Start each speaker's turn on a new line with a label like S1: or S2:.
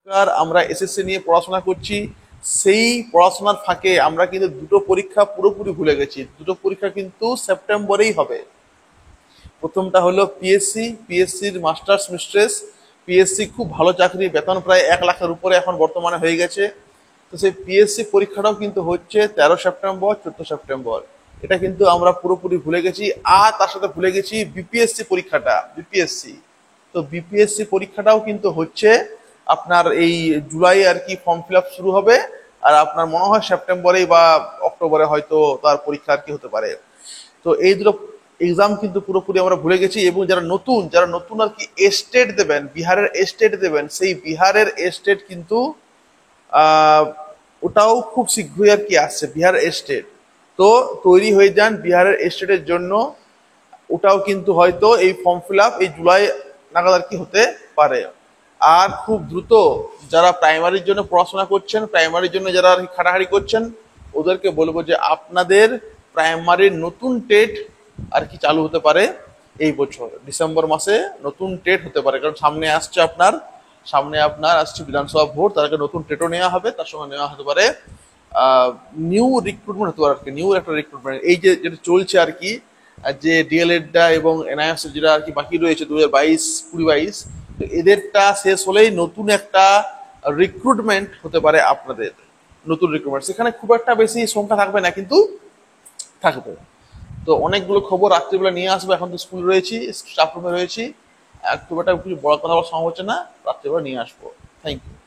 S1: আর আমরা এসএসসি নিয়ে পড়াশোনা করছি, সেই পড়াশোনার ফাঁকে আমরা কিন্তু দুটো পরীক্ষা পুরোপুরি ভুলে গেছি। দুটো পরীক্ষা কিন্তু সেপ্টেম্বরেই হবে। প্রথমটা হলো পিএসসি, পিএসসির মাস্টার্স মিস্ট্রেস। পিএসসি খুব ভালো চাকরি, বেতন প্রায় 1 লাখের উপরে এখন বর্তমানে হয়ে গেছে। তো সেই পিএসসি পরীক্ষাটাও কিন্তু হচ্ছে 13 সেপ্টেম্বর, 14 সেপ্টেম্বর। এটা কিন্তু আমরা পুরোপুরি ভুলে গেছি। আর তার সাথে ভুলে গেছি বিপিএসসি পরীক্ষাটা, বিপিএসসি। তো বিপিএসসি পরীক্ষাটাও কিন্তু হচ্ছে আপনার এই জুলাই আর কি, ফর্ম ফিল আপ শুরু হবে। আর আপনার মনে হয় সেপ্টেম্বরেই বা অক্টোবরে হয়তো তার পরীক্ষা আর কি হতে পারে। তো এই দুটো এক্সাম কিন্তু পুরোপুরি আমরা ভুলে গেছি। এবং যারা নতুন আর কি এস্টেট দেবেন, বিহারের এস্টেট দেবেন, সেই বিহারের এস্টেট কিন্তু আহ, ওটাও খুব শীঘ্রই আর কি আসছে, বিহার এস্টেট। তো তৈরি হয়ে যান বিহারের এস্টেটের জন্য। ওটাও কিন্তু হয়তো এই ফর্ম ফিল আপ এই জুলাই নাগাদ আর কি হতে পারে। আর খুব দ্রুত যারা প্রাইমারির জন্য পড়াশোনা করছেন, প্রাইমারির জন্য যারা আর কি খাটাখাটি করছেন, ওদেরকে বলবো যে আপনাদের প্রাইমারির নতুন টেট আর কি চালু হতে পারে এই বছর ডিসেম্বর মাসে। নতুন টেট হতে পারে, কারণ সামনে আপনার আসছে বিধানসভা ভোট, তার আগে নতুন টেটও নেওয়া হবে, তার সঙ্গে নেওয়া হতে পারে নিউ রিক্রুটমেন্ট হতে পারে আর কি, নিউ একটা রিক্রুটমেন্ট। এই যে যেটা চলছে আর কি, আর যে ডিএলএডটা এবং এনআইএস যেটা আর কি বাকি রয়েছে 2022-20 তো এদেরটা শেষ হলেই নতুন একটা রিক্রুটমেন্ট হতে পারে আপনাদের। নতুন রিক্রুটমেন্ট সেখানে খুব একটা বেশি সংখ্যা থাকবে না, কিন্তু থাকবে। তো অনেকগুলো খবর রাত্রিবেলা নিয়ে আসবো, এখন তো স্কুল রয়েছি, স্টাফ রুমে রয়েছি, খুব একটা কিছু বড় কথা বলা সম্ভব হচ্ছে না, রাত্রিবেলা নিয়ে আসবো। Thank you.